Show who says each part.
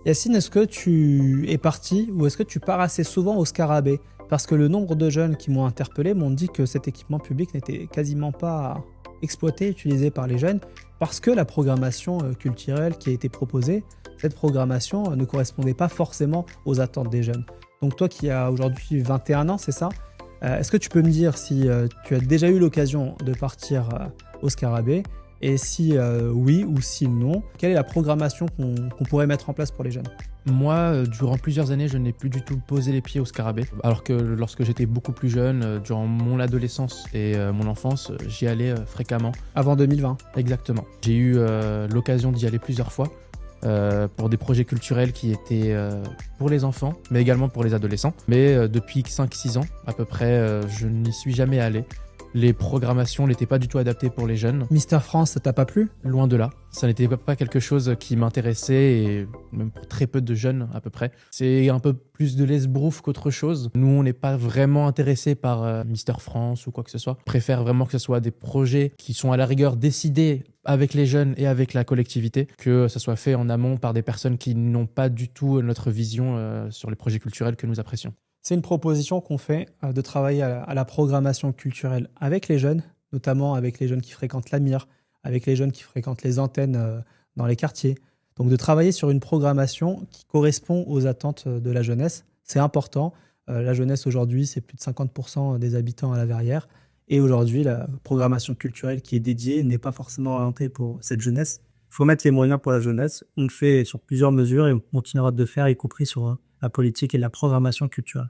Speaker 1: Yacine, est-ce que tu es parti ou est-ce que tu pars assez souvent au Scarabée? Parce que le nombre de jeunes qui m'ont interpellé m'ont dit que cet équipement public n'était quasiment pas exploité, utilisé par les jeunes, parce que la programmation culturelle qui a été proposée, cette programmation ne correspondait pas forcément aux attentes des jeunes. Donc toi qui as aujourd'hui 21 ans, c'est ça? Est-ce que tu peux me dire si tu as déjà eu l'occasion de partir au Scarabée? Et si oui ou si non, quelle est la programmation qu'on pourrait mettre en place pour les jeunes?
Speaker 2: Moi, durant plusieurs années, je n'ai plus du tout posé les pieds au Scarabée. Alors que lorsque j'étais beaucoup plus jeune, durant mon adolescence et mon enfance, j'y allais fréquemment.
Speaker 1: Avant 2020.
Speaker 2: Exactement. J'ai eu l'occasion d'y aller plusieurs fois pour des projets culturels qui étaient pour les enfants, mais également pour les adolescents. Mais depuis 5-6 ans à peu près, je n'y suis jamais allé. Les programmations n'étaient pas du tout adaptées pour les jeunes.
Speaker 1: Mister France, ça t'a pas plu?
Speaker 2: Loin de là. Ça n'était pas quelque chose qui m'intéressait, et même pour très peu de jeunes à peu près. C'est un peu plus de l'esbrouffe qu'autre chose. Nous, on n'est pas vraiment intéressés par Mister France ou quoi que ce soit. On préfère vraiment que ce soit des projets qui sont à la rigueur décidés avec les jeunes et avec la collectivité, que ce soit fait en amont par des personnes qui n'ont pas du tout notre vision sur les projets culturels que nous apprécions.
Speaker 1: C'est une proposition qu'on fait de travailler à la programmation culturelle avec les jeunes, notamment avec les jeunes qui fréquentent l'AMIR, avec les jeunes qui fréquentent les antennes dans les quartiers. Donc de travailler sur une programmation qui correspond aux attentes de la jeunesse, c'est important. La jeunesse aujourd'hui, c'est plus de 50% des habitants à la Verrière. Et aujourd'hui, la programmation culturelle qui est dédiée n'est pas forcément orientée pour cette jeunesse. Il faut mettre les moyens pour la jeunesse. On le fait sur plusieurs mesures et on continuera de le faire, y compris sur la politique et la programmation culturelle.